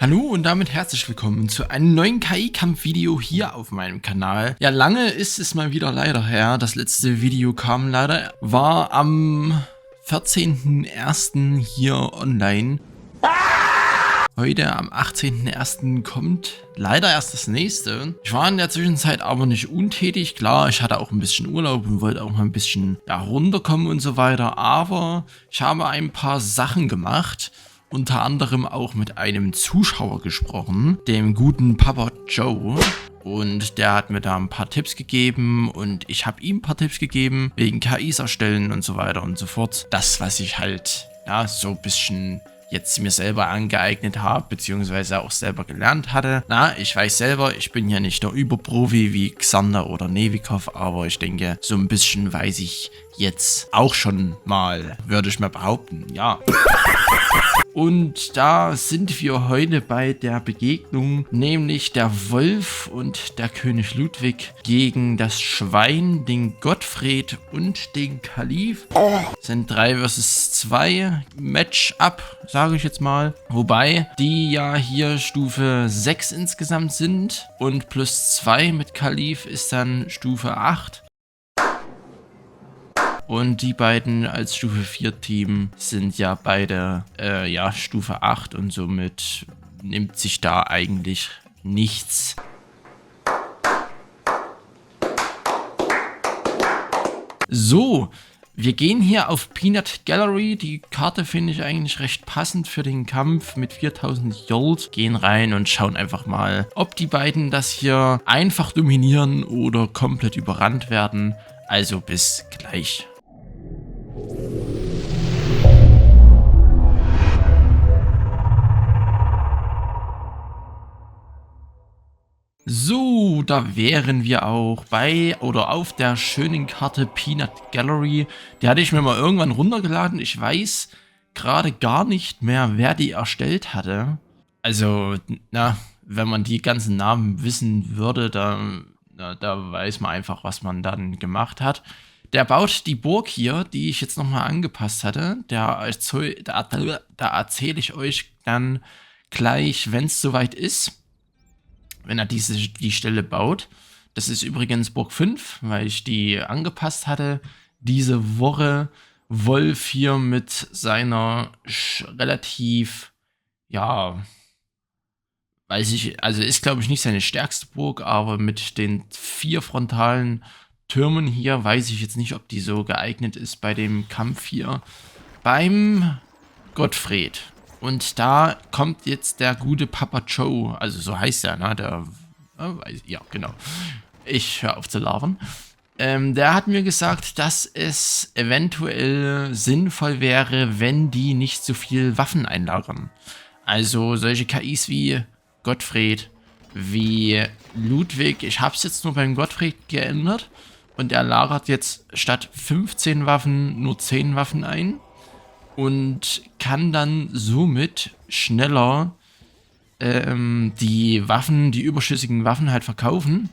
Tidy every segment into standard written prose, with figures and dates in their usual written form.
Hallo und damit herzlich willkommen zu einem neuen KI-Kampf-Video hier auf meinem Kanal. Ja, lange ist es mal wieder leider her. Das letzte Video war am 14.01. hier online. Heute am 18.01. kommt leider erst das nächste. Ich war in der Zwischenzeit aber nicht untätig. Klar, ich hatte auch ein bisschen Urlaub und wollte auch mal ein bisschen runterkommen und so weiter. Aber ich habe ein paar Sachen gemacht. Unter anderem auch mit einem Zuschauer gesprochen, dem guten Papa Joe. Und der hat mir da ein paar Tipps gegeben und ich habe ihm ein paar Tipps gegeben, wegen KIs erstellen und so weiter und so fort. Das, was ich halt, so ein bisschen jetzt mir selber angeeignet habe, beziehungsweise auch selber gelernt hatte. Ich weiß selber, ich bin ja nicht der Überprofi wie Xander oder Nevikov, aber ich denke, so ein bisschen weiß ich jetzt auch schon mal, würde ich mal behaupten, ja. Und da sind wir heute bei der Begegnung, nämlich der Wolf und der König Ludwig gegen das Schwein, den Gottfried und den Kalif. Sind 3 vs 2 Match-up, sage ich jetzt mal. Wobei die ja hier Stufe 6 insgesamt sind und plus 2 mit Kalif ist dann Stufe 8. Und die beiden als Stufe 4 Team sind ja beide Stufe 8 und somit nimmt sich da eigentlich nichts. So, wir gehen hier auf Peanut Gallery. Die Karte finde ich eigentlich recht passend für den Kampf mit 4000 Gold. Gehen rein und schauen einfach mal, ob die beiden das hier einfach dominieren oder komplett überrannt werden. Also bis gleich. So, da wären wir auch bei oder auf der schönen Karte Peanut Gallery. Die hatte ich mir mal irgendwann runtergeladen. Ich weiß gerade gar nicht mehr, wer die erstellt hatte. Also, wenn man die ganzen Namen wissen würde, da weiß man einfach, was man dann gemacht hat. Der baut die Burg hier, die ich jetzt nochmal angepasst hatte. Da erzähle ich euch dann gleich, wenn es soweit ist. Wenn er die Stelle baut. Das ist übrigens Burg 5, weil ich die angepasst hatte. Diese Woche Wolf hier mit seiner relativ, ist glaube ich nicht seine stärkste Burg, aber mit den 4 frontalen Türmen hier weiß ich jetzt nicht, ob die so geeignet ist bei dem Kampf hier. Beim Gottfried. Und da kommt jetzt der gute Papa Joe, also so heißt er, ne? Genau. Ich höre auf zu labern. Der hat mir gesagt, dass es eventuell sinnvoll wäre, wenn die nicht so viel Waffen einlagern. Also solche KIs wie Gottfried, wie Ludwig. Ich habe es jetzt nur beim Gottfried geändert. Und er lagert jetzt statt 15 Waffen nur 10 Waffen ein. Und kann dann somit schneller die überschüssigen Waffen halt verkaufen.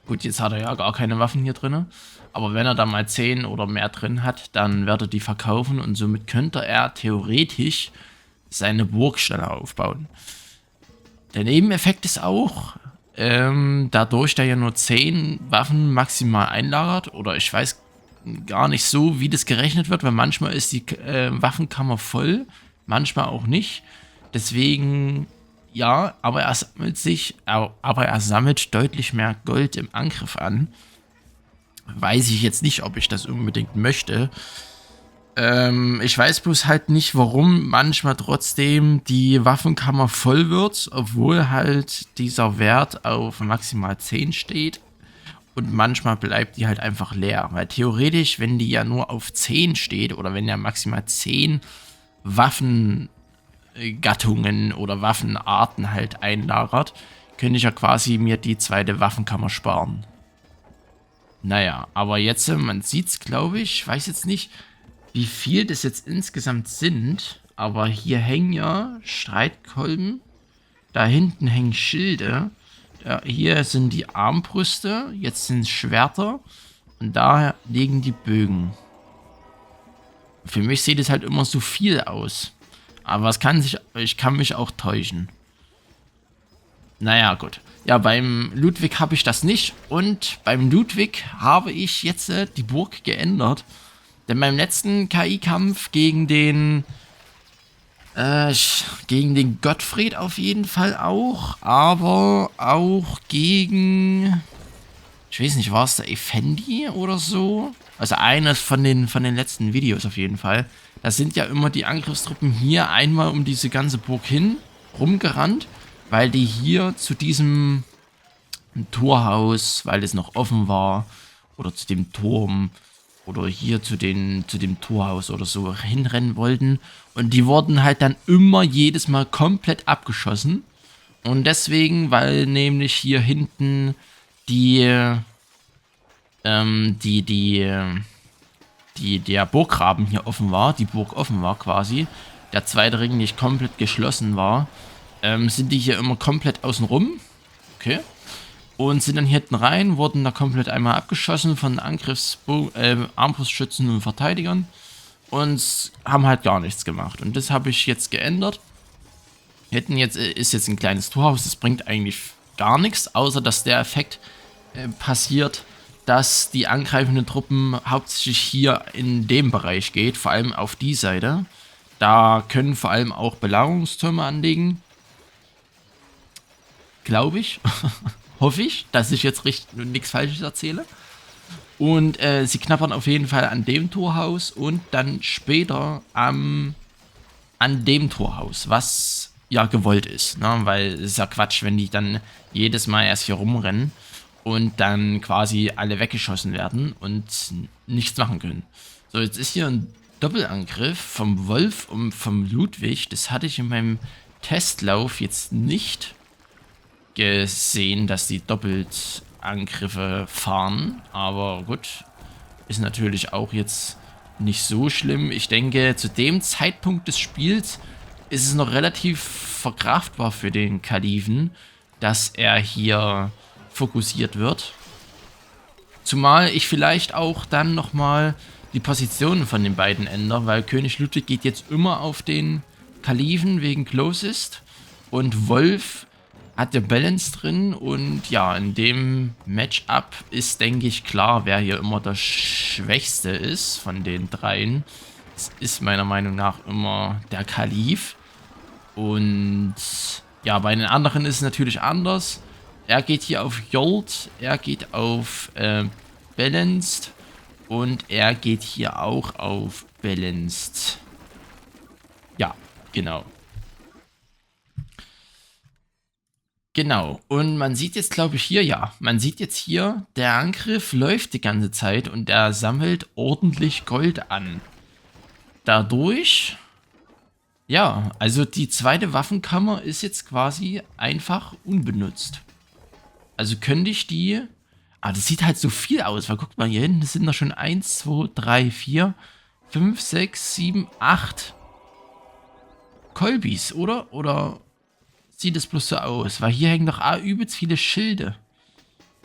Gut, jetzt hat er ja gar keine Waffen hier drin. Aber wenn er da mal 10 oder mehr drin hat, dann wird er die verkaufen. Und somit könnte er theoretisch seine Burg schneller aufbauen. Der Nebeneffekt ist auch, dadurch, dass er ja nur 10 Waffen maximal einlagert, oder ich weiß gar nicht so, wie das gerechnet wird, weil manchmal ist die Waffenkammer voll, manchmal auch nicht. Deswegen, ja, aber er sammelt deutlich mehr Gold im Angriff an. Weiß ich jetzt nicht, ob ich das unbedingt möchte. Ich weiß bloß halt nicht, warum manchmal trotzdem die Waffenkammer voll wird, obwohl halt dieser Wert auf maximal 10 steht. Und manchmal bleibt die halt einfach leer. Weil theoretisch, wenn die ja nur auf 10 steht oder wenn ja maximal 10 Waffengattungen oder Waffenarten halt einlagert, könnte ich ja quasi mir die zweite Waffenkammer sparen. Naja, aber jetzt, man sieht es, glaube ich, weiß jetzt nicht, wie viel das jetzt insgesamt sind. Aber hier hängen ja Streitkolben, da hinten hängen Schilde. Hier sind die Armbrüste, jetzt sind es Schwerter und da liegen die Bögen. Für mich sieht es halt immer so viel aus. Aber ich kann mich auch täuschen. Naja, gut. Ja, beim Ludwig habe ich das nicht. Und beim Ludwig habe ich jetzt die Burg geändert. Denn beim letzten KI-Kampf gegen den Gottfried auf jeden Fall auch. Aber auch gegen... Ich weiß nicht, war es der Effendi oder so? Also eines von den letzten Videos auf jeden Fall. Da sind ja immer die Angriffstruppen hier einmal um diese ganze Burg hin rumgerannt, weil die hier zu diesem Torhaus, weil es noch offen war, oder zu dem Turm, oder hier zu dem Torhaus oder so hinrennen wollten. Und die wurden halt dann immer jedes Mal komplett abgeschossen. Und deswegen, weil nämlich hier hinten der Burggraben hier offen war, die Burg offen war quasi, der zweite Ring nicht komplett geschlossen war, sind die hier immer komplett außen rum. Okay. Und sind dann hier hinten rein, wurden da komplett einmal abgeschossen von Armbrustschützen und Verteidigern. Und haben halt gar nichts gemacht. Und das habe ich jetzt geändert. Ist jetzt ein kleines Torhaus, das bringt eigentlich gar nichts, außer dass der Effekt passiert, dass die angreifenden Truppen hauptsächlich hier in dem Bereich geht, vor allem auf die Seite. Da können vor allem auch Belagerungstürme anlegen. Glaube ich. Hoffe ich, dass ich jetzt nichts Falsches erzähle. Und sie knappern auf jeden Fall an dem Torhaus und dann später an dem Torhaus, was ja gewollt ist, ne? Weil es ist ja Quatsch, wenn die dann jedes Mal erst hier rumrennen und dann quasi alle weggeschossen werden und nichts machen können. So, jetzt ist hier ein Doppelangriff vom Wolf und vom Ludwig. Das hatte ich in meinem Testlauf jetzt nicht gesehen, dass die Doppelangriffe fahren. Aber gut, ist natürlich auch jetzt nicht so schlimm. Ich denke, zu dem Zeitpunkt des Spiels ist es noch relativ verkraftbar für den Kalifen, dass er hier fokussiert wird. Zumal ich vielleicht auch dann nochmal die Positionen von den beiden ändere, weil König Ludwig geht jetzt immer auf den Kalifen wegen Closest und Wolf hat der Balance drin und ja, in dem Matchup ist, denke ich, klar, wer hier immer der Schwächste ist von den dreien. Es ist meiner Meinung nach immer der Kalif. Und ja, bei den anderen ist es natürlich anders. Er geht hier auf Jolt, er geht auf Balanced und er geht hier auch auf Balanced. Ja, genau. Genau, und man sieht jetzt, glaube ich, hier, ja, man sieht jetzt hier, der Angriff läuft die ganze Zeit und er sammelt ordentlich Gold an. Dadurch, ja, also die zweite Waffenkammer ist jetzt quasi einfach unbenutzt. Also könnte ich die, das sieht halt so viel aus, weil guckt mal hier hinten, das sind noch schon 1, 2, 3, 4, 5, 6, 7, 8 Kolbis, oder? Oder sieht es bloß so aus? Weil hier hängen doch übelst viele Schilde.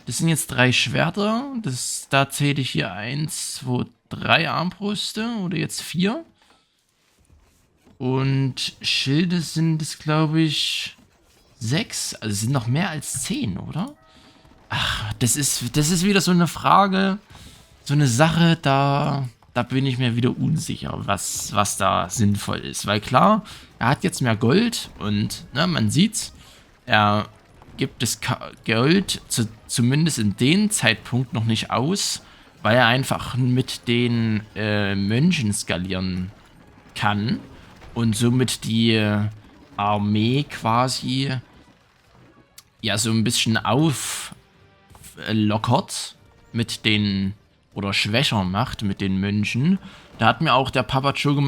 Das sind jetzt 3 Schwerter. Da zähle ich hier 1, 2, 3 Armbrüste. Oder jetzt 4. Und Schilde sind es, glaube ich, 6. Also sind noch mehr als 10, oder? Ach, das ist wieder so eine Frage. So eine Sache, da bin ich mir wieder unsicher, was da sinnvoll ist. Weil klar, er hat jetzt mehr Gold und ne, man sieht's, er gibt das Gold zumindest in dem Zeitpunkt noch nicht aus, weil er einfach mit den Mönchen skalieren kann und somit die Armee quasi ja so ein bisschen auflockert mit den oder schwächer macht mit den Mönchen. Da hat mir auch der Papa Joe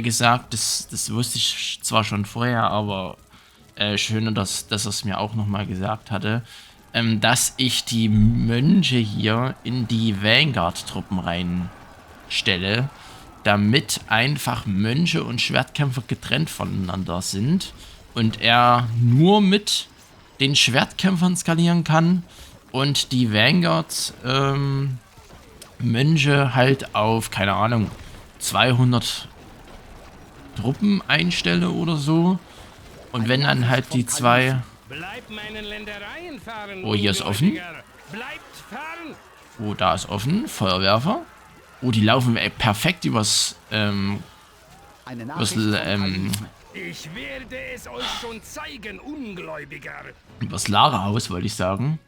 gesagt, das wusste ich zwar schon vorher, aber schön, dass er es mir auch nochmal gesagt hatte, dass ich die Mönche hier in die Vanguard-Truppen reinstelle, damit einfach Mönche und Schwertkämpfer getrennt voneinander sind und er nur mit den Schwertkämpfern skalieren kann und die Vanguard Mönche halt auf, keine Ahnung, 200 Truppen einstelle oder so. Und wenn dann halt die zwei Bleibt meinen Ländereien fern. Oh, hier ist offen. Bleibt fern. Oh, da ist offen. Feuerwerfer. Oh, die laufen perfekt übers, Ich werde es euch schon zeigen, Ungläubiger. übers Lagerhaus, wollte ich sagen.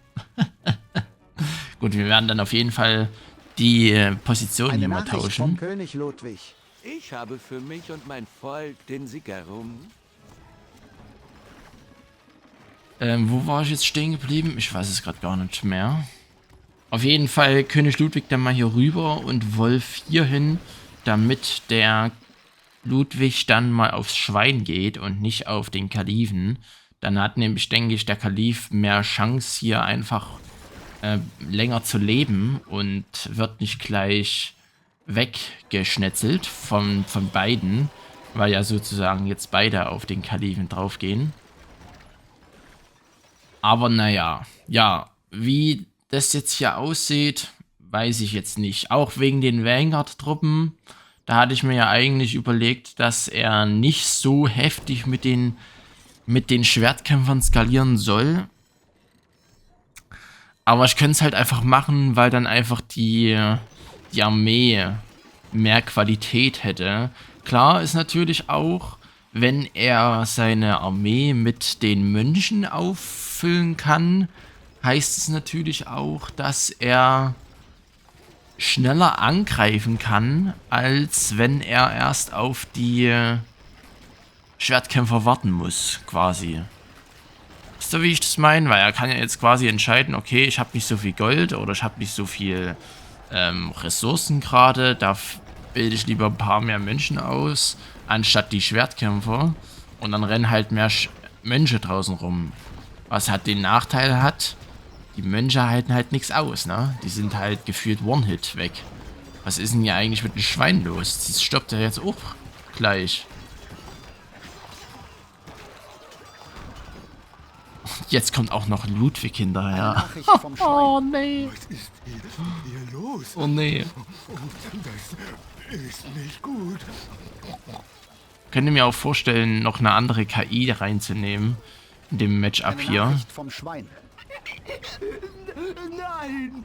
Gut, wir werden dann auf jeden Fall die Position hier mal tauschen. Vom König Ludwig. Ich habe für mich und mein Volk den Sieg errungen. Wo war ich jetzt stehen geblieben? Ich weiß es gerade gar nicht mehr. Auf jeden Fall König Ludwig dann mal hier rüber und Wolf hier hin, damit der Ludwig dann mal aufs Schwein geht und nicht auf den Kalifen. Dann hat nämlich, denke ich, der Kalif mehr Chance hier einfach länger zu leben und wird nicht gleich weggeschnetzelt von beiden, weil ja sozusagen jetzt beide auf den Kalifen draufgehen. Aber naja, ja, wie das jetzt hier aussieht, weiß ich jetzt nicht. Auch wegen den Vanguard-Truppen, da hatte ich mir ja eigentlich überlegt, dass er nicht so heftig mit den Schwertkämpfern skalieren soll. Aber ich könnte es halt einfach machen, weil dann einfach die Armee mehr Qualität hätte. Klar ist natürlich auch, wenn er seine Armee mit den Mönchen auffüllen kann, heißt es natürlich auch, dass er schneller angreifen kann, als wenn er erst auf die Schwertkämpfer warten muss, quasi. Wisst ihr, wie ich das meine? Weil er kann ja jetzt quasi entscheiden, okay, ich habe nicht so viel Gold oder ich habe nicht so viel Ressourcen gerade, da bilde ich lieber ein paar mehr Mönchen aus, anstatt die Schwertkämpfer. Und dann rennen halt mehr Mönche draußen rum. Was halt den Nachteil hat, die Mönche halten halt nichts aus, ne? Die sind halt gefühlt One-Hit weg. Was ist denn hier eigentlich mit dem Schwein los? Das stoppt ja jetzt auch gleich. Jetzt kommt auch noch Ludwig hinterher. Oh nee. Was ist hier los? Oh nee. Das ist nicht gut. Könnt ihr mir auch vorstellen, noch eine andere KI reinzunehmen in dem Matchup hier? Vom Schwein. Nein!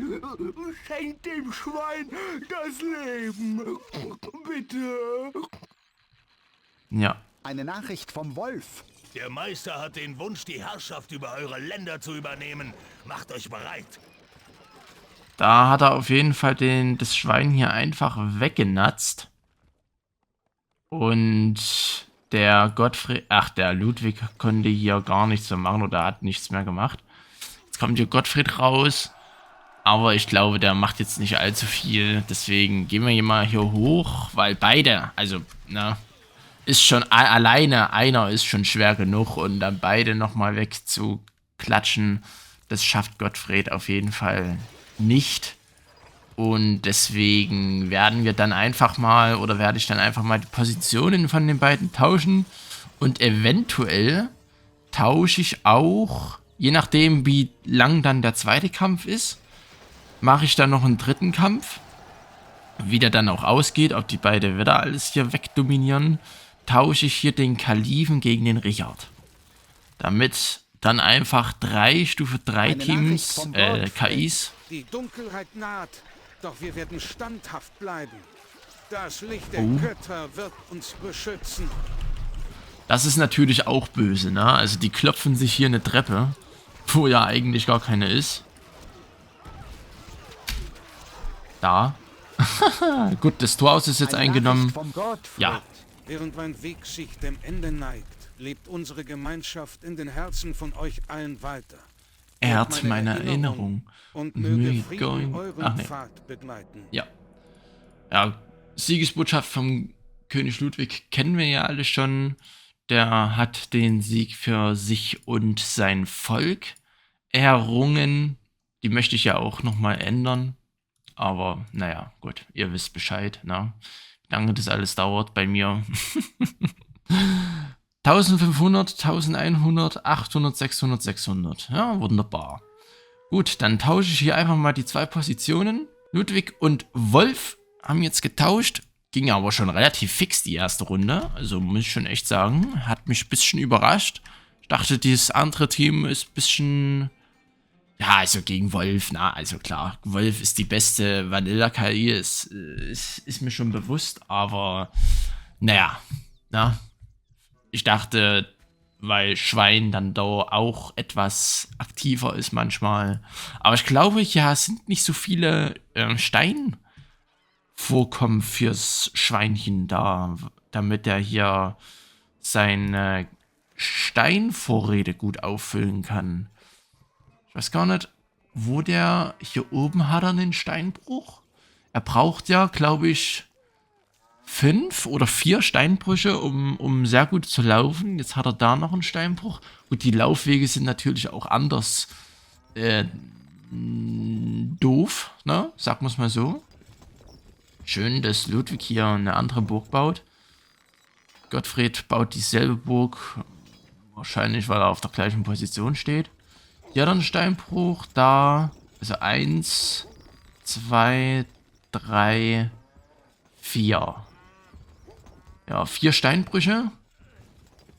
Schenkt dem Schwein das Leben! Bitte! Ja. Eine Nachricht vom Wolf. Der Meister hat den Wunsch, die Herrschaft über eure Länder zu übernehmen. Macht euch bereit. Da hat er auf jeden Fall das Schwein hier einfach weggenatzt. Und der der Ludwig konnte hier gar nichts mehr machen oder hat nichts mehr gemacht. Jetzt kommt hier Gottfried raus. Aber ich glaube, der macht jetzt nicht allzu viel. Deswegen gehen wir hier mal hier hoch, weil beide, also, na, ist schon alleine, einer ist schon schwer genug und dann beide nochmal wegzuklatschen, das schafft Gottfried auf jeden Fall nicht. Und deswegen werden wir dann einfach mal, oder werde ich dann einfach mal die Positionen von den beiden tauschen. Und eventuell tausche ich auch, je nachdem wie lang dann der zweite Kampf ist, mache ich dann noch einen dritten Kampf. Wie der dann auch ausgeht, ob die beide wieder alles hier wegdominieren, tausche ich hier den Kalifen gegen den Richard. Damit dann einfach 3 Stufe 3 Teams, KIs. Die Dunkelheit naht, doch wir werden standhaft bleiben. Das Licht der Götter wird uns beschützen. Das ist natürlich auch böse, ne? Also die klopfen sich hier eine Treppe, wo ja eigentlich gar keine ist. Da. Gut, das Torhaus ist jetzt eingenommen. Ja. Während mein Weg sich dem Ende neigt, lebt unsere Gemeinschaft in den Herzen von euch allen weiter. Ehrt meine Erinnerung. Und möge Frieden euren Pfad begleiten. Ja. Ja, Siegesbotschaft vom König Ludwig kennen wir ja alle schon. Der hat den Sieg für sich und sein Volk errungen. Die möchte ich ja auch nochmal ändern. Aber naja, gut, ihr wisst Bescheid, ne? Wie lange das alles dauert bei mir. 1500, 1100, 800, 600, 600. Ja, wunderbar. Gut, dann tausche ich hier einfach mal die 2 Positionen. Ludwig und Wolf haben jetzt getauscht. Ging aber schon relativ fix die erste Runde. Also muss ich schon echt sagen, hat mich ein bisschen überrascht. Ich Dachte, dieses andere Team ist ein bisschen... Ja, also gegen Wolf, na, also klar, Wolf ist die beste Vanilla-KI, ist mir schon bewusst, aber naja, na, ich dachte, weil Schwein dann da auch etwas aktiver ist manchmal, aber ich glaube, ja, es sind nicht so viele Steinvorkommen fürs Schweinchen da, damit er hier seine Steinvorräte gut auffüllen kann. Ich weiß gar nicht, wo der... Hier oben hat er einen Steinbruch. Er braucht ja, glaube ich, 5 oder 4 Steinbrüche, um sehr gut zu laufen. Jetzt hat er da noch einen Steinbruch. Und die Laufwege sind natürlich auch anders doof, ne? Sagen wir es mal so. Schön, dass Ludwig hier eine andere Burg baut. Gottfried baut dieselbe Burg. Wahrscheinlich, weil er auf der gleichen Position steht. Hier dann Steinbruch, da, also 1, 2, 3, 4. Ja, 4 Steinbrüche.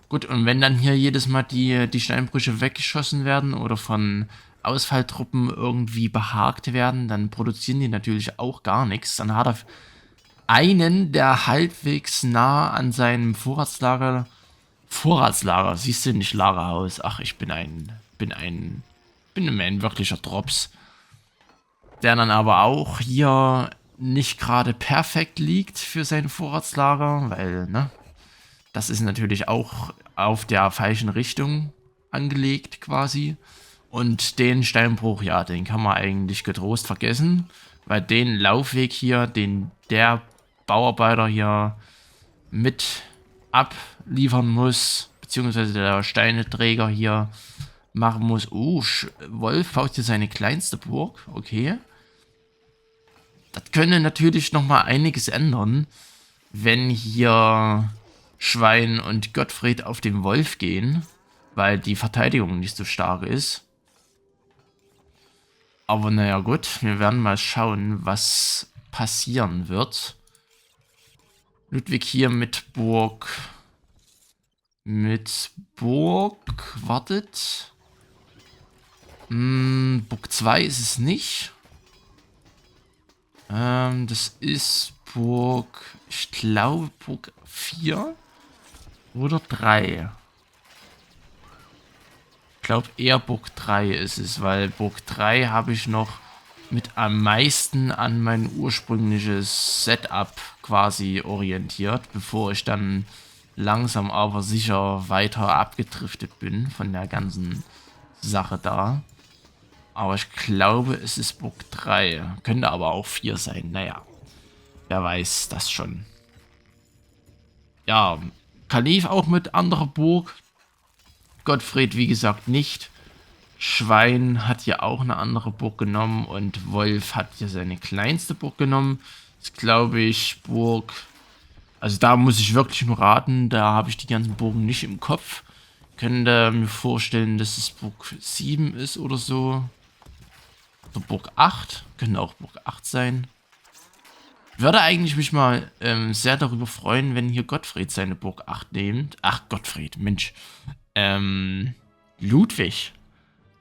Gut, und wenn dann hier jedes Mal die Steinbrüche weggeschossen werden oder von Ausfalltruppen irgendwie behagt werden, dann produzieren die natürlich auch gar nichts. Dann hat er einen, der halbwegs nah an seinem Vorratslager, siehst du, nicht Lagerhaus. Ach, ich bin ein wirklicher Drops. Der dann aber auch hier nicht gerade perfekt liegt für sein Vorratslager, weil, ne, das ist natürlich auch auf der falschen Richtung angelegt quasi. Und den Steinbruch, ja, den kann man eigentlich getrost vergessen, weil den Laufweg hier, den der Bauarbeiter hier mit abliefern muss, beziehungsweise der Steineträger hier machen muss. Wolf baut hier seine kleinste Burg. Okay. Das könnte natürlich nochmal einiges ändern, wenn hier Schwein und Gottfried auf den Wolf gehen, weil die Verteidigung nicht so stark ist. Aber naja gut, wir werden mal schauen, was passieren wird. Ludwig hier mit Burg. Wartet. Burg 2 ist es nicht. Das ist Burg, ich glaube Burg 4 oder 3. Ich glaube eher Burg 3 ist es, weil Burg 3 habe ich noch mit am meisten an mein ursprüngliches Setup quasi orientiert, bevor ich dann langsam aber sicher weiter abgedriftet bin von der ganzen Sache da. Aber ich glaube, es ist Burg 3. Könnte aber auch 4 sein. Naja, wer weiß das schon. Ja, Kalif auch mit anderer Burg. Gottfried, wie gesagt, nicht. Schwein hat hier auch eine andere Burg genommen. Und Wolf hat hier seine kleinste Burg genommen. Das glaube ich, Burg... Also da muss ich wirklich nur raten. Da habe ich die ganzen Burgen nicht im Kopf. Könnte mir vorstellen, dass es Burg 7 ist oder so. Oder Burg 8. Könnte auch Burg 8 sein. Würde eigentlich mich mal sehr darüber freuen, wenn hier Gottfried seine Burg 8 nimmt. Ach, Gottfried, Mensch. Ludwig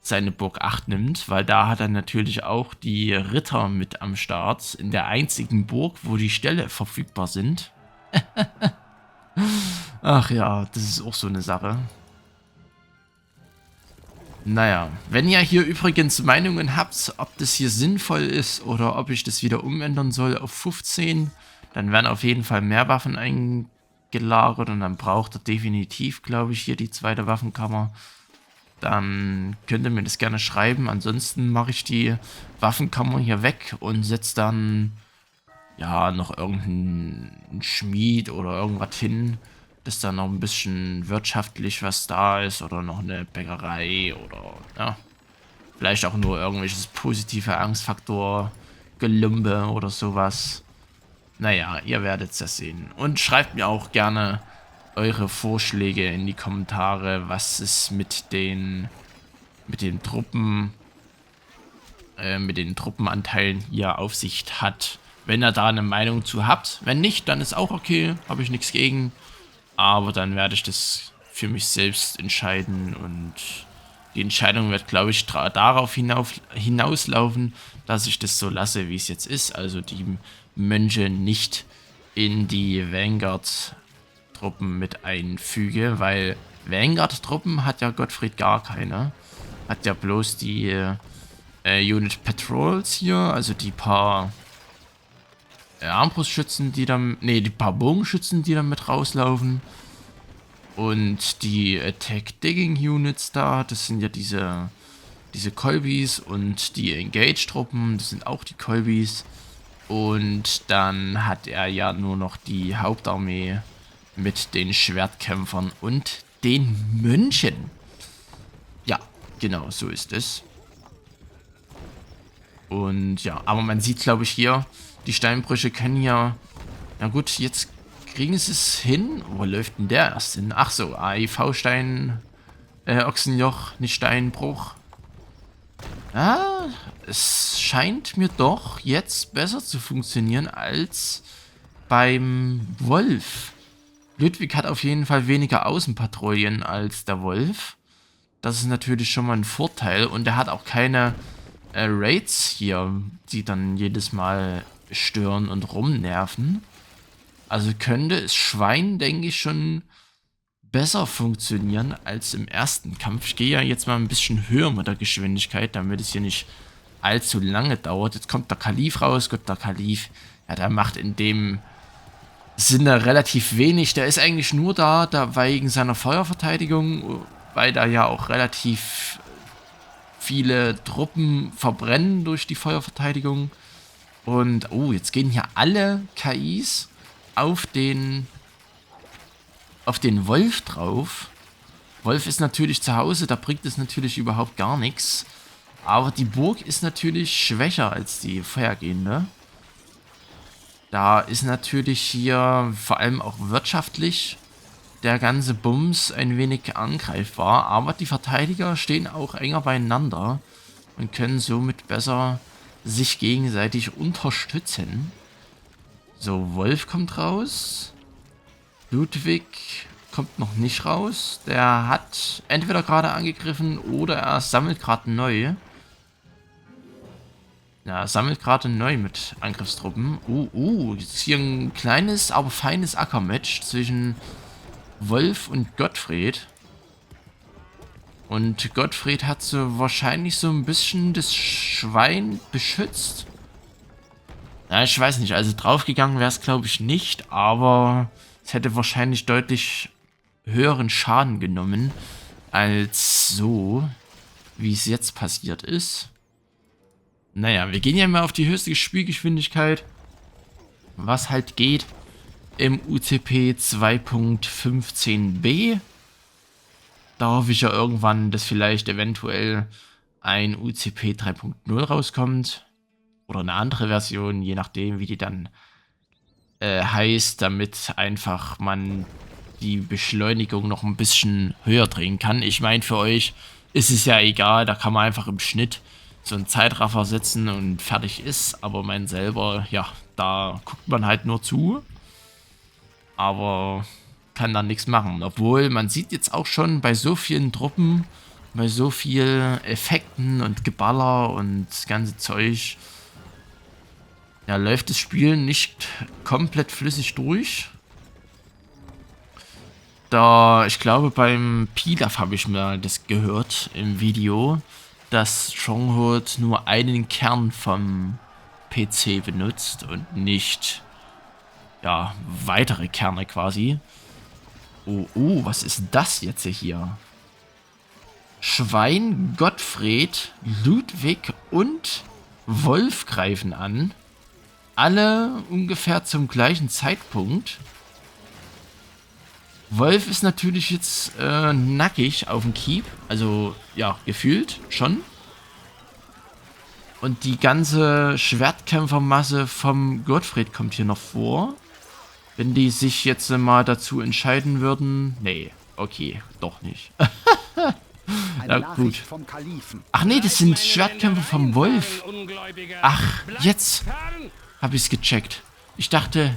seine Burg 8 nimmt, weil da hat er natürlich auch die Ritter mit am Start. In der einzigen Burg, wo die Ställe verfügbar sind. Ach ja, das ist auch so eine Sache. Naja, wenn ihr hier übrigens Meinungen habt, ob das hier sinnvoll ist oder ob ich das wieder umändern soll auf 15, dann werden auf jeden Fall mehr Waffen eingelagert und dann braucht er definitiv, glaube ich, hier die zweite Waffenkammer. Dann könnt ihr mir das gerne schreiben. Ansonsten mache ich die Waffenkammer hier weg und setze dann ja noch irgendeinen Schmied oder irgendwas hin, dass da noch ein bisschen wirtschaftlich was da ist oder noch eine Bäckerei oder ja, vielleicht auch nur irgendwelches positive Angstfaktor, Gelumpe oder sowas. Naja, ihr werdet es ja sehen. Und schreibt mir auch gerne eure Vorschläge in die Kommentare, was es mit den Truppenanteilen hier auf sich hat. Wenn ihr da eine Meinung zu habt. Wenn nicht, dann ist auch okay. Habe ich nichts gegen. Aber dann werde ich das für mich selbst entscheiden und die Entscheidung wird, glaube ich, darauf hinauslaufen, dass ich das so lasse, wie es jetzt ist. Also die Mönche nicht in die Vanguard-Truppen mit einfüge, weil Vanguard-Truppen hat ja Gottfried gar keine. Hat ja bloß die Unit Patrols hier, also die paar Armbrustschützen, die dann, die paar Bogenschützen, die dann mit rauslaufen. Und die Attack Digging Units da, das sind ja diese Kolbis, und die Engage-Truppen, das sind auch die Kolbis. Und dann hat er ja nur noch die Hauptarmee mit den Schwertkämpfern und den Mönchen. Ja, genau, so ist es. Und ja, aber man sieht, glaube ich, hier, die Steinbrüche können ja... Na gut, jetzt kriegen sie es hin. Wo läuft denn der erst hin? Ach so, AIV-Stein, Ochsenjoch, nicht Steinbruch. Ah, es scheint mir doch jetzt besser zu funktionieren als beim Wolf. Ludwig hat auf jeden Fall weniger Außenpatrouillen als der Wolf. Das ist natürlich schon mal ein Vorteil. Und er hat auch keine Raids hier, die dann jedes Mal stören und rumnerven. Also könnte das Schwein, denke ich, schon besser funktionieren als im ersten Kampf. Ich gehe ja jetzt mal ein bisschen höher mit der Geschwindigkeit, damit es hier nicht allzu lange dauert. Jetzt kommt der Kalif raus. Gott, der Kalif, ja, der macht in dem Sinne relativ wenig. Der ist eigentlich nur da wegen seiner Feuerverteidigung, weil da ja auch relativ viele Truppen verbrennen durch die Feuerverteidigung. Und, oh, jetzt gehen hier alle KIs auf den Wolf drauf. Wolf ist natürlich zu Hause, da bringt es natürlich überhaupt gar nichts. Aber die Burg ist natürlich schwächer als die vorhergehende. Da ist natürlich hier vor allem auch wirtschaftlich der ganze Bums ein wenig angreifbar. Aber die Verteidiger stehen auch enger beieinander und können somit besser sich gegenseitig unterstützen. So, Wolf kommt raus. Ludwig kommt noch nicht raus. Der hat entweder gerade angegriffen oder er sammelt gerade neu. Ja, sammelt gerade neu mit Angriffstruppen. Jetzt ist hier ein kleines, aber feines Ackermatch zwischen Wolf und Gottfried. Und Gottfried hat so wahrscheinlich so ein bisschen das Schwein beschützt. Ja, ich weiß nicht, also draufgegangen wäre es, glaube ich, nicht, aber es hätte wahrscheinlich deutlich höheren Schaden genommen, als so, wie es jetzt passiert ist. Naja, wir gehen ja mal auf die höchste Spielgeschwindigkeit, was halt geht im UCP 2.15b. Da hoffe ich ja irgendwann, dass vielleicht eventuell ein UCP 3.0 rauskommt. Oder eine andere Version, je nachdem, wie die dann heißt, damit einfach man die Beschleunigung noch ein bisschen höher drehen kann. Ich meine, für euch ist es ja egal, da kann man einfach im Schnitt so einen Zeitraffer setzen und fertig ist. Aber mein selber, ja, da guckt man halt nur zu. Aber kann dann nichts machen. Obwohl, man sieht jetzt auch schon bei so vielen Truppen, bei so vielen Effekten und Geballer und das ganze Zeug, ja, läuft das Spiel nicht komplett flüssig durch. Da, ich glaube, beim Pilaf habe ich mal das gehört im Video, dass Stronghold nur einen Kern vom PC benutzt und nicht, ja, weitere Kerne quasi. Was ist das jetzt hier? Schwein, Gottfried, Ludwig und Wolf greifen an. Alle ungefähr zum gleichen Zeitpunkt. Wolf ist natürlich jetzt nackig auf dem Keep. Also, ja, gefühlt schon. Und die ganze Schwertkämpfermasse vom Gottfried kommt hier noch vor. Wenn die sich jetzt mal dazu entscheiden würden... Nee, okay, doch nicht. Na gut. Vom Kalifen. Ach nee, das sind Schwertkämpfer vom Wolf. Ach, jetzt habe ich es gecheckt. Ich dachte,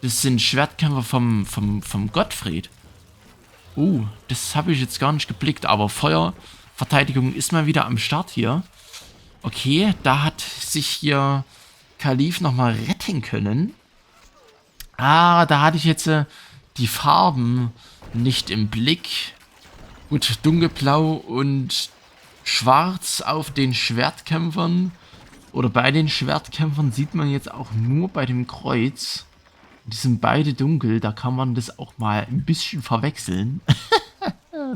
das sind Schwertkämpfer vom Gottfried. Das habe ich jetzt gar nicht geblickt, aber Feuerverteidigung ist mal wieder am Start hier. Okay, da hat sich hier Kalif nochmal retten können. Da hatte ich jetzt die Farben nicht im Blick. Gut, dunkelblau und schwarz auf den Schwertkämpfern. Oder bei den Schwertkämpfern sieht man jetzt auch nur bei dem Kreuz. Die sind beide dunkel, da kann man das auch mal ein bisschen verwechseln.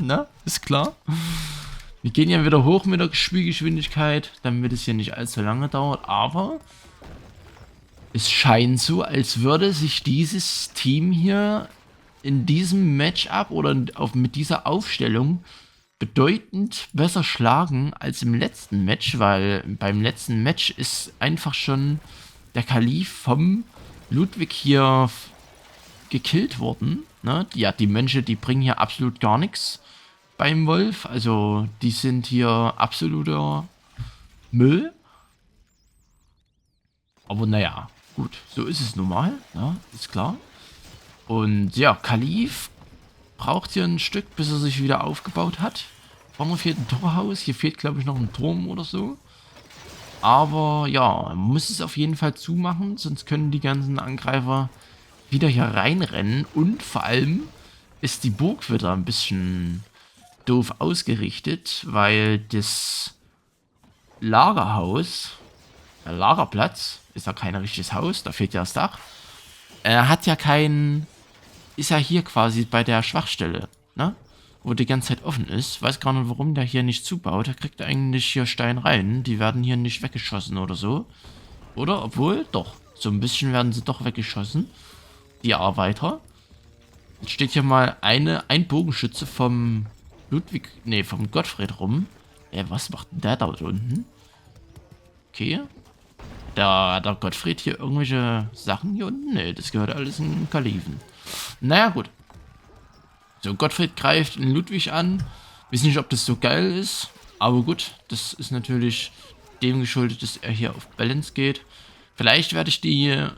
Na, ist klar. Wir gehen ja wieder hoch mit der Spielgeschwindigkeit, damit es hier nicht allzu lange dauert. Aber es scheint so, als würde sich dieses Team hier in diesem Matchup oder mit dieser Aufstellung bedeutend besser schlagen als im letzten Match, weil beim letzten Match ist einfach schon der Kalif vom Ludwig hier gekillt worden. Ne? Ja, die Mönche, die bringen hier absolut gar nichts beim Wolf. Also die sind hier absoluter Müll. Aber naja, gut, so ist es nun mal. Ja, ist klar. Und ja, Kalif braucht hier ein Stück, bis er sich wieder aufgebaut hat. Vorne fehlt ein Torhaus. Hier fehlt, glaube ich, noch ein Turm oder so. Aber ja, man muss es auf jeden Fall zumachen, sonst können die ganzen Angreifer wieder hier reinrennen. Und vor allem ist die Burg wieder ein bisschen doof ausgerichtet, weil das Lagerhaus, der Lagerplatz, ist ja kein richtiges Haus, da fehlt ja das Dach. Er hat ja kein, ist ja hier quasi bei der Schwachstelle, ne? Wo die ganze Zeit offen ist. Weiß gar nicht, warum der hier nicht zubaut. Da kriegt er eigentlich hier Stein rein. Die werden hier nicht weggeschossen oder so. Oder? Obwohl, doch. So ein bisschen werden sie doch weggeschossen. Die Arbeiter. Jetzt steht hier mal ein Bogenschütze vom Ludwig, nee, vom Gottfried rum. Was macht denn der da unten? Okay. Der Gottfried hier irgendwelche Sachen hier unten? Nee, das gehört alles in Kalifen. Naja, gut. So, Gottfried greift in Ludwig an. Weiß nicht, ob das so geil ist. Aber gut, das ist natürlich dem geschuldet, dass er hier auf Balance geht. Vielleicht werde ich diesen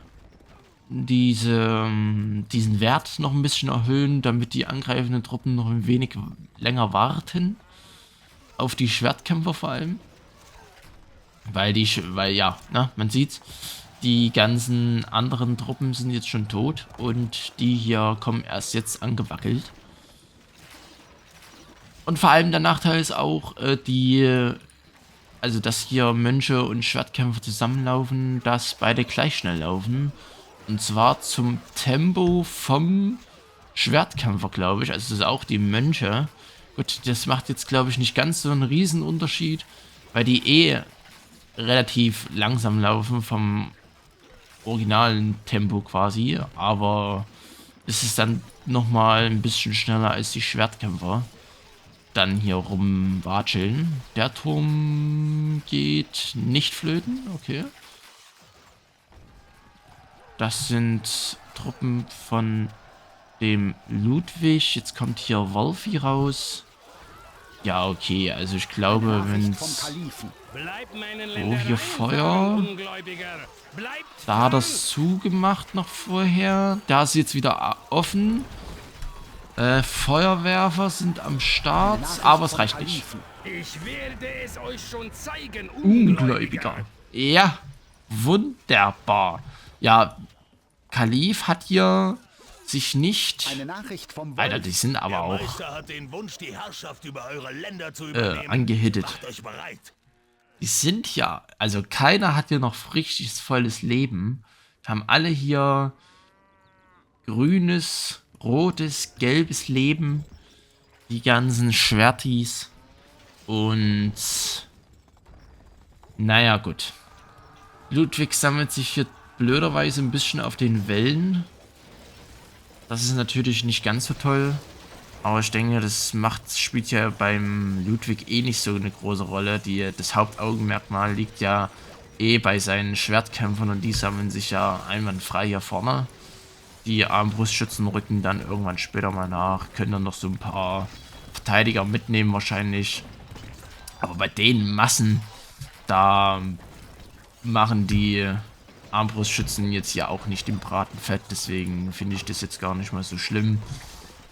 Wert noch ein bisschen erhöhen, damit die angreifenden Truppen noch ein wenig länger warten. Auf die Schwertkämpfer vor allem. Weil ja, na, man sieht's. Die ganzen anderen Truppen sind jetzt schon tot. Und die hier kommen erst jetzt angewackelt. Und vor allem der Nachteil ist auch, also dass hier Mönche und Schwertkämpfer zusammenlaufen, dass beide gleich schnell laufen. Und zwar zum Tempo vom Schwertkämpfer, glaube ich. Also das ist auch die Mönche. Gut, das macht jetzt, glaube ich, nicht ganz so einen riesen Unterschied, weil die relativ langsam laufen vom originalen Tempo quasi. Aber es ist dann nochmal ein bisschen schneller als die Schwertkämpfer. Dann hier rumwatscheln. Der Turm geht nicht flöten, okay. Das sind Truppen von dem Ludwig. Jetzt kommt hier Wolfi raus. Ja, okay, also ich glaube, wenn es... Oh, hier Feuer. Da hat er es zugemacht noch vorher. Da ist jetzt wieder offen. Feuerwerfer sind am Start, aber es reicht nicht. Ich werde es euch schon zeigen, Ungläubiger. Ja, wunderbar. Ja, Kalif hat hier sich nicht... Eine Nachricht vom Wolf. Alter, die sind aber Der auch Meister hat den Wunsch, die Herrschaft über eure Länder zu übernehmen. angehittet. Macht euch bereit. Die sind ja... Also keiner hat hier noch richtig volles Leben. Wir haben alle hier grünes, rotes, gelbes Leben. Die ganzen Schwertis. Und... Naja, gut. Ludwig sammelt sich hier blöderweise ein bisschen auf den Wellen. Das ist natürlich nicht ganz so toll. Aber ich denke, das spielt ja beim Ludwig nicht so eine große Rolle. Das Hauptaugenmerkmal liegt ja bei seinen Schwertkämpfern und die sammeln sich ja einwandfrei hier vorne. Die Armbrustschützen rücken dann irgendwann später mal nach, können dann noch so ein paar Verteidiger mitnehmen wahrscheinlich. Aber bei den Massen, da machen die Armbrustschützen jetzt ja auch nicht im Braten fett, deswegen finde ich das jetzt gar nicht mal so schlimm.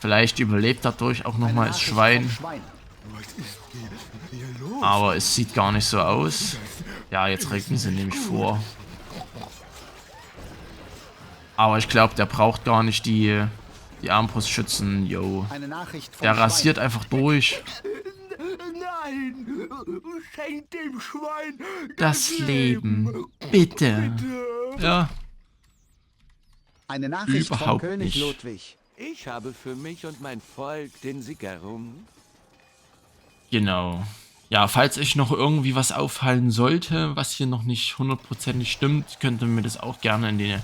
Vielleicht überlebt dadurch auch Eine nochmal das Nachricht Schwein. vom Schwein. Was ist hier los? Aber es sieht gar nicht so aus. Ja, jetzt rücken sie nämlich vor. Aber ich glaube, der braucht gar nicht die Armbrustschützen. Yo. Eine Nachricht vom Der Schwein. rasiert einfach durch. Nein! Schenkt dem Schwein Das Leben. Bitte. Ja. Eine Nachricht vom Überhaupt König nicht. Ludwig. Ich habe für mich und mein Volk den Sigerum. Genau. Ja, falls euch noch irgendwie was auffallen sollte, was hier noch nicht hundertprozentig stimmt, könnt ihr mir das auch gerne in die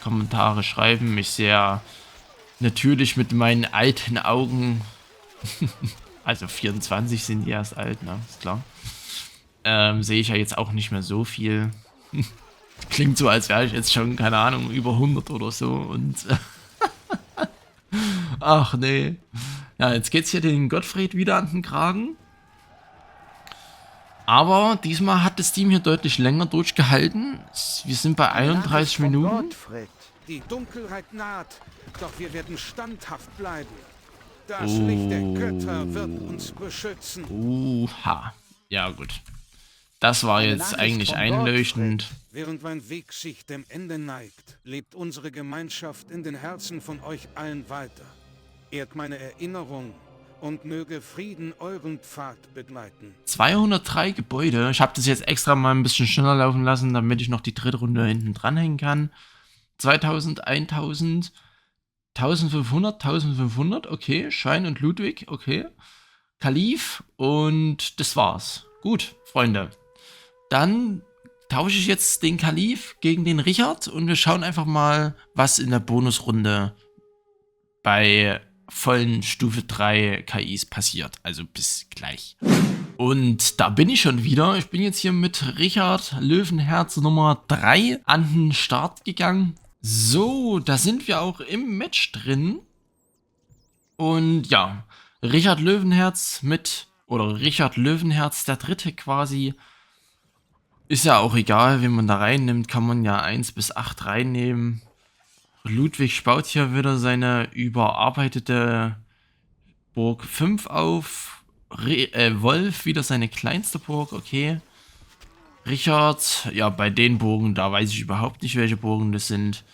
Kommentare schreiben. Ich sehe natürlich mit meinen alten Augen, also 24 sind die erst alt, ne, ist klar, sehe ich ja jetzt auch nicht mehr so viel. Klingt so, als wäre ich jetzt schon, keine Ahnung, über 100 oder so und ach nee. Ja, jetzt geht's hier den Gottfried wieder an den Kragen. Aber diesmal hat das Team hier deutlich länger durchgehalten. Wir sind bei Eine 31 Nachricht von Minuten. Gottfried. Die Dunkelheit naht, doch wir werden standhaft bleiben. Das Licht der Götter wird uns beschützen. Uha. Ja, gut. Das war Eine jetzt Nachricht eigentlich von einleuchtend. Während mein Weg sich dem Ende neigt, lebt unsere Gemeinschaft in den Herzen von euch allen weiter. Ehrt meine Erinnerung und möge Frieden euren Pfad begleiten. 203 Gebäude. Ich habe das jetzt extra mal ein bisschen schneller laufen lassen, damit ich noch die dritte Runde hinten dranhängen kann. 2000, 1000, 1500, 1500. Okay, Schwein und Ludwig. Okay. Kalif und das war's. Gut, Freunde. Dann tausche ich jetzt den Kalif gegen den Richard und wir schauen einfach mal, was in der Bonusrunde bei vollen Stufe 3 KIs passiert. Also bis gleich. Und da bin ich schon wieder. Ich bin jetzt hier mit Richard Löwenherz Nummer 3 an den Start gegangen. So, da sind wir auch im Match drin. Und ja, Richard Löwenherz Richard Löwenherz der Dritte quasi. Ist ja auch egal, wen man da reinnimmt, kann man ja 1 bis 8 reinnehmen. Ludwig baut hier wieder seine überarbeitete Burg 5 auf. Wolf wieder seine kleinste Burg, okay. Richard, ja, bei den Burgen, da weiß ich überhaupt nicht, welche Burgen das sind.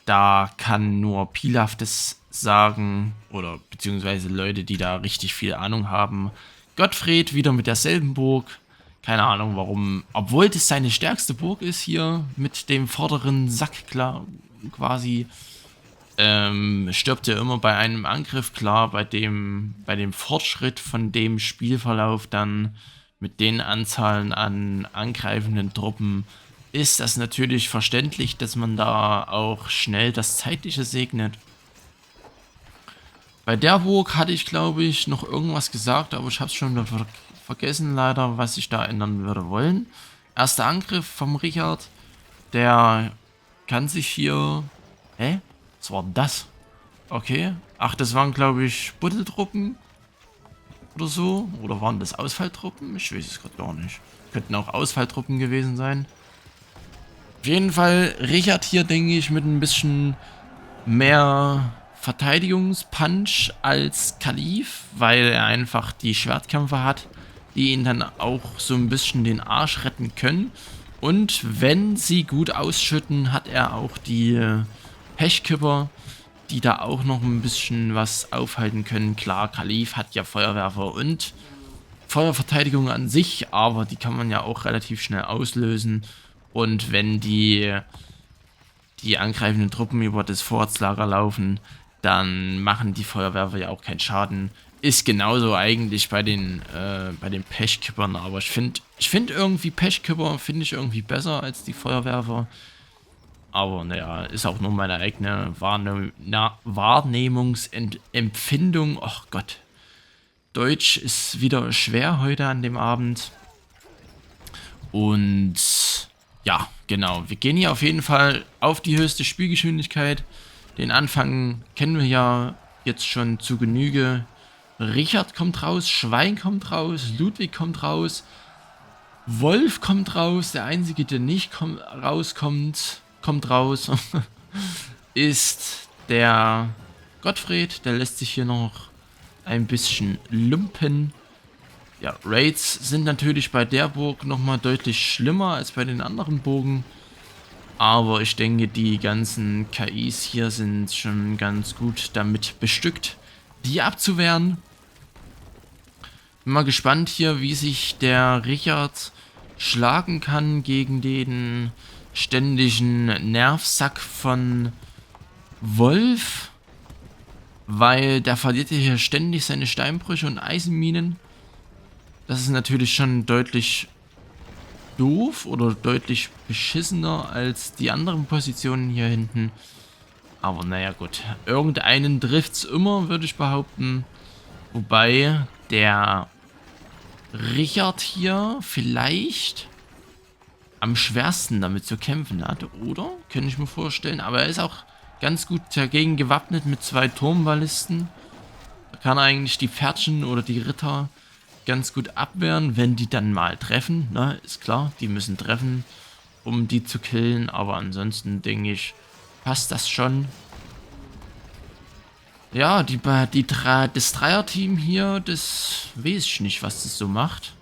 Da kann nur Pilaf das sagen, oder beziehungsweise Leute, die da richtig viel Ahnung haben. Gottfried wieder mit derselben Burg. Keine Ahnung warum, obwohl das seine stärkste Burg ist hier, mit dem vorderen Sack, klar, quasi, stirbt er immer bei einem Angriff, klar, bei dem Fortschritt von dem Spielverlauf dann mit den Anzahlen an angreifenden Truppen ist das natürlich verständlich, dass man da auch schnell das Zeitliche segnet. Bei der Burg hatte ich, glaube ich, noch irgendwas gesagt, aber ich habe es schon wieder vergessen leider, was ich da ändern würde wollen. Erster Angriff vom Richard, der kann sich hier... Hä? Was war denn das? Okay. Ach, das waren, glaube ich, Buddeltruppen oder so. Oder waren das Ausfalltruppen? Ich weiß es gerade gar nicht. Könnten auch Ausfalltruppen gewesen sein. Auf jeden Fall Richard hier, denke ich, mit ein bisschen mehr Verteidigungspunch als Kalif, weil er einfach die Schwertkämpfer hat, die ihn dann auch so ein bisschen den Arsch retten können. Und wenn sie gut ausschütten, hat er auch die Pechkipper, die da auch noch ein bisschen was aufhalten können. Klar, Kalif hat ja Feuerwerfer und Feuerverteidigung an sich, aber die kann man ja auch relativ schnell auslösen. Und wenn die angreifenden Truppen über das Vorratslager laufen, dann machen die Feuerwerfer ja auch keinen Schaden. Ist genauso eigentlich bei den Pechkippern, aber ich finde irgendwie Pechkipper finde ich irgendwie besser als die Feuerwerfer. Aber naja, ist auch nur meine eigene Wahrnehmungsempfindung. Ach Gott. Deutsch ist wieder schwer heute an dem Abend. Und ja, genau. Wir gehen hier auf jeden Fall auf die höchste Spielgeschwindigkeit. Den Anfang kennen wir ja jetzt schon zu Genüge. Richard kommt raus, Schwein kommt raus, Ludwig kommt raus, Wolf kommt raus. Der einzige, der nicht kommt raus, ist der Gottfried, der lässt sich hier noch ein bisschen lumpen. Ja, Raids sind natürlich bei der Burg nochmal deutlich schlimmer als bei den anderen Burgen. Aber ich denke, die ganzen KIs hier sind schon ganz gut damit bestückt, die abzuwehren. Bin mal gespannt hier, wie sich der Richard schlagen kann gegen den ständigen Nervsack von Wolf. Weil der verliert ja hier ständig seine Steinbrüche und Eisenminen. Das ist natürlich schon deutlich doof oder deutlich beschissener als die anderen Positionen hier hinten. Aber naja gut, irgendeinen trifft's immer, würde ich behaupten. Wobei der Richard hier vielleicht am schwersten damit zu kämpfen hat, oder? Könnte ich mir vorstellen. Aber er ist auch ganz gut dagegen gewappnet mit 2 Turmballisten. Da kann er eigentlich die Pferdchen oder die Ritter ganz gut abwehren, wenn die dann mal treffen. Na, ist klar, die müssen treffen, um die zu killen. Aber ansonsten denke ich, passt das schon. Ja, das Dreierteam hier, das weiß ich nicht, was das so macht.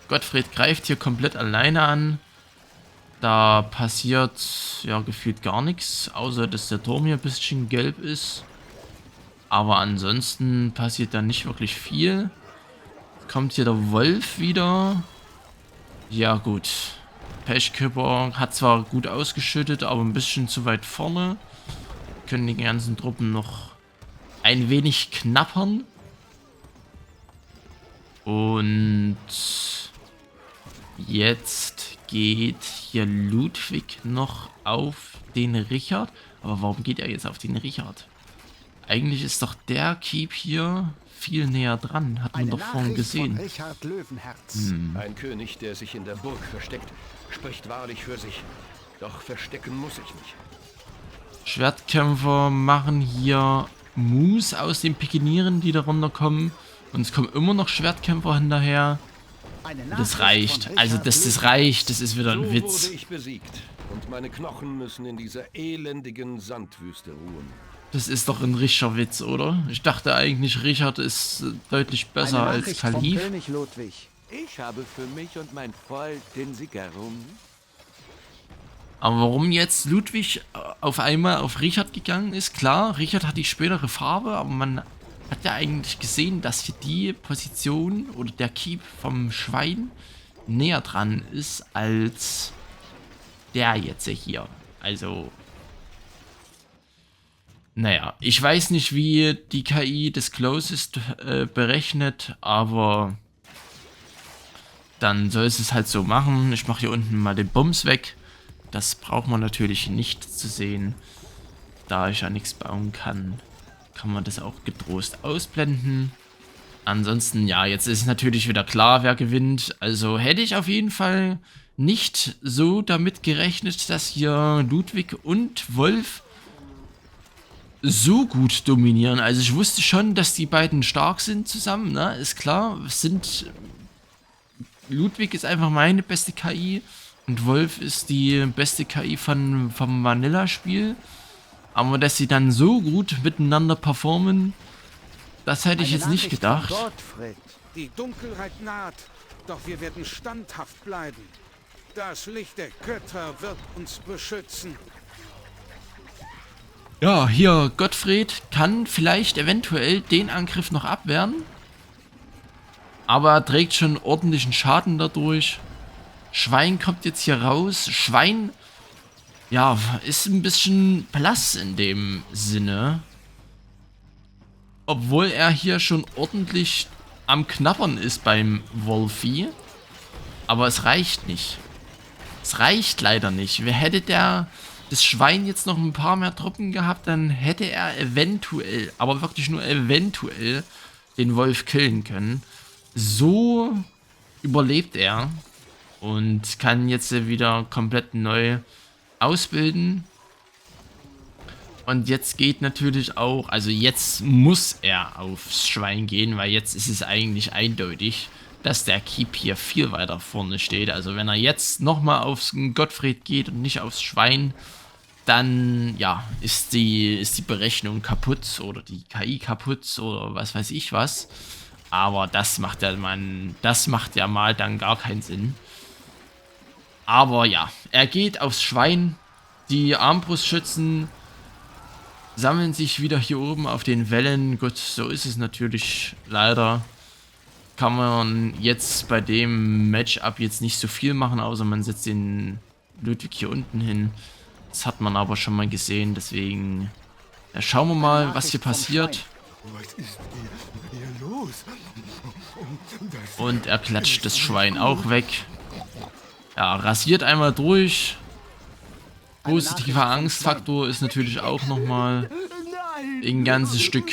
Gottfried greift hier komplett alleine an. Da passiert ja gefühlt gar nichts, außer dass der Turm hier ein bisschen gelb ist. Aber ansonsten passiert da nicht wirklich viel. Kommt hier der Wolf wieder. Ja gut. Pechkipper hat zwar gut ausgeschüttet, aber ein bisschen zu weit vorne. Können die ganzen Truppen noch ein wenig knappern. Und jetzt geht hier Ludwig noch auf den Richard. Aber warum geht er jetzt auf den Richard? Eigentlich ist doch der Keep hier viel näher dran. Hat man doch vorhin gesehen. Richard Löwenherz. Ein König, der sich in der Burg versteckt, spricht wahrlich für sich. Doch verstecken muss ich mich. Schwertkämpfer machen hier Moves aus den Pikinieren, die da runterkommen. Und es kommen immer noch Schwertkämpfer hinterher. Das reicht. Also, das reicht. Das ist wieder ein Witz. So wurde ich besiegt. Und meine Knochen müssen in dieser elendigen Sandwüste ruhen. Das ist doch ein richtiger Witz, oder? Ich dachte eigentlich, Richard ist deutlich besser als Kalif. König Ludwig. Ich habe für mich und mein Volk den Sieg errungen. Aber warum jetzt Ludwig auf einmal auf Richard gegangen ist, klar, Richard hat die spätere Farbe, aber man hat ja eigentlich gesehen, dass hier die Position oder der Keep vom Schwein näher dran ist als der jetzt hier. Also, naja, ich weiß nicht, wie die KI das Closest berechnet, aber dann soll es halt so machen. Ich mache hier unten mal den Bums weg. Das braucht man natürlich nicht zu sehen. Da ich ja nichts bauen kann, kann man das auch getrost ausblenden. Ansonsten, ja, jetzt ist natürlich wieder klar, wer gewinnt. Also hätte ich auf jeden Fall nicht so damit gerechnet, dass hier Ludwig und Wolf so gut dominieren. Also ich wusste schon, dass die beiden stark sind zusammen, ne? Ist klar, Ludwig ist einfach meine beste KI. Und Wolf ist die beste KI vom Vanilla-Spiel. Aber dass sie dann so gut miteinander performen, das hätte ich jetzt nicht gedacht. Die Dunkelheit naht, doch wir werden standhaft bleiben. Das Licht der Götter wird uns beschützen. Ja, hier Gottfried kann vielleicht eventuell den Angriff noch abwehren. Aber er trägt schon ordentlichen Schaden dadurch. Schwein kommt jetzt hier raus. Schwein, ja, ist ein bisschen blass in dem Sinne. Obwohl er hier schon ordentlich am Knabbern ist beim Wolfi. Aber es reicht nicht. Es reicht leider nicht. Hätte das Schwein jetzt noch ein paar mehr Truppen gehabt, dann hätte er eventuell, aber wirklich nur eventuell, den Wolf killen können. So überlebt er. Und kann jetzt wieder komplett neu ausbilden. Und jetzt geht natürlich auch, also jetzt muss er aufs Schwein gehen, weil jetzt ist es eigentlich eindeutig, dass der Keep hier viel weiter vorne steht. Also wenn er jetzt nochmal aufs Gottfried geht und nicht aufs Schwein, dann, ja, ist die Berechnung kaputt oder die KI kaputt oder was weiß ich was. Aber das macht ja mal dann gar keinen Sinn. Aber ja, er geht aufs Schwein. Die Armbrustschützen sammeln sich wieder hier oben auf den Wellen. Gut, so ist es natürlich leider. Kann man jetzt bei dem Matchup jetzt nicht so viel machen, außer man setzt den Ludwig hier unten hin. Das hat man aber schon mal gesehen, deswegen ja, schauen wir mal, was hier passiert. Was ist hier los? Und er klatscht das Schwein auch weg. Ja, rasiert einmal durch. Positiver Angstfaktor ist natürlich auch nochmal ein ganzes Stück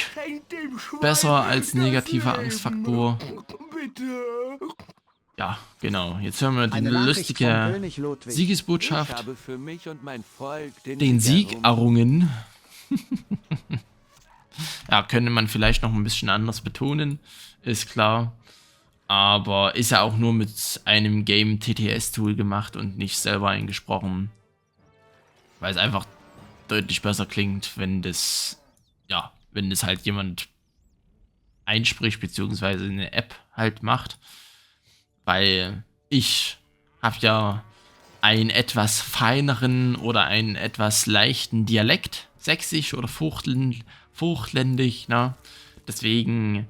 besser als negativer Angstfaktor. Ja, genau. Jetzt hören wir die lustige Siegesbotschaft. Ich habe für mich und mein Volk Den Sieg errungen. Ja, könnte man vielleicht noch ein bisschen anders betonen, ist klar. Aber ist ja auch nur mit einem Game TTS-Tool gemacht und nicht selber eingesprochen. Weil es einfach deutlich besser klingt, wenn das halt jemand einspricht, beziehungsweise eine App halt macht. Weil ich habe ja einen etwas feineren oder einen etwas leichten Dialekt, sächsisch oder vogtländisch, ne? Deswegen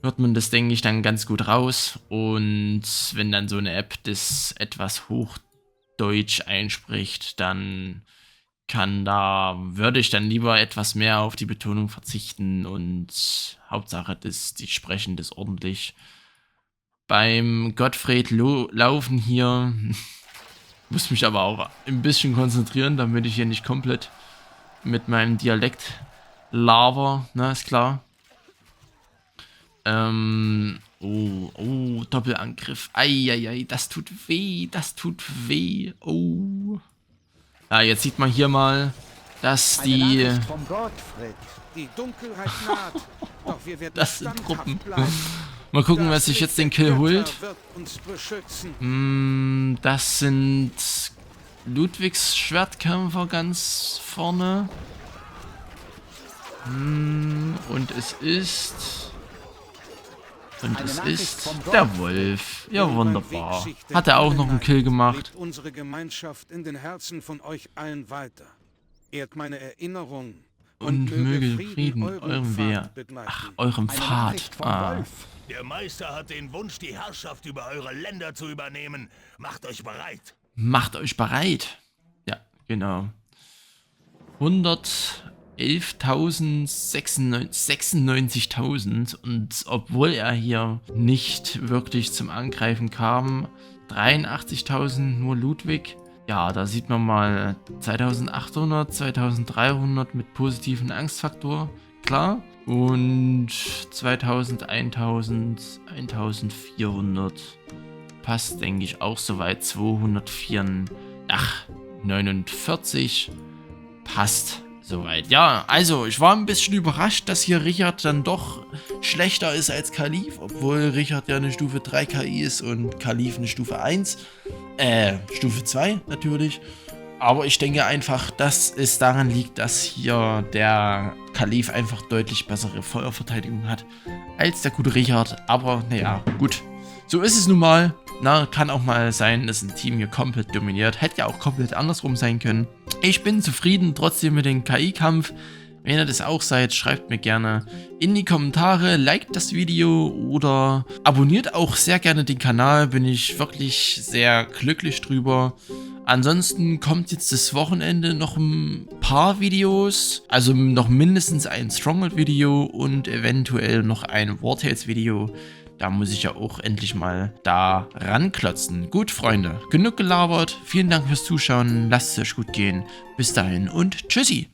hört man das, denke ich, dann ganz gut raus. Und wenn dann so eine App das etwas Hochdeutsch einspricht, dann würde ich dann lieber etwas mehr auf die Betonung verzichten und Hauptsache, die sprechen das ordentlich. Beim Gottfried Laufen hier muss mich aber auch ein bisschen konzentrieren, damit ich hier nicht komplett mit meinem Dialekt laber, ne, ist klar. Oh, Doppelangriff. Eieiei, das tut weh, oh. Ja, jetzt sieht man hier mal, dass die Dunkelheit naht, doch wir werden das sind Truppen. bleiben. Mal gucken, wer sich jetzt den Kill holt. Das sind Ludwigs Schwertkämpfer ganz vorne. Und es ist der Wolf. Ja, wunderbar. Hat er auch noch einen Kill gemacht. Unsere Gemeinschaft in den Herzen von euch allen weiter. Ehrt meine Erinnerung. Und möge Frieden eurem eurem Pfad. Der Meister hat den Wunsch, die Herrschaft über eure Länder zu übernehmen. Macht euch bereit. Macht euch bereit. Ja, genau. 111.096.000 und obwohl er hier nicht wirklich zum Angreifen kam, 83.000 nur Ludwig. Ja, da sieht man mal 2.800, 2.300 mit positiven Angstfaktor, klar. Und 2.000, 1.000, 1.400 passt, denke ich, auch soweit. 249 passt soweit. Ja, also ich war ein bisschen überrascht, dass hier Richard dann doch schlechter ist als Kalif, obwohl Richard ja eine Stufe 3 KI ist und Kalif eine Stufe 1. Stufe 2 natürlich. Aber ich denke einfach, dass es daran liegt, dass hier der Kalif einfach deutlich bessere Feuerverteidigung hat als der gute Richard. Aber naja, gut. So ist es nun mal. Na, kann auch mal sein, dass ein Team hier komplett dominiert. Hätte ja auch komplett andersrum sein können. Ich bin zufrieden trotzdem mit dem KI-Kampf. Wenn ihr das auch seid, schreibt mir gerne in die Kommentare, liked das Video oder abonniert auch sehr gerne den Kanal. Bin ich wirklich sehr glücklich drüber. Ansonsten kommt jetzt das Wochenende noch ein paar Videos, also noch mindestens ein Stronghold-Video und eventuell noch ein Wartales-Video. Da muss ich ja auch endlich mal da ranklotzen. Gut, Freunde, genug gelabert. Vielen Dank fürs Zuschauen. Lasst es euch gut gehen. Bis dahin und tschüssi.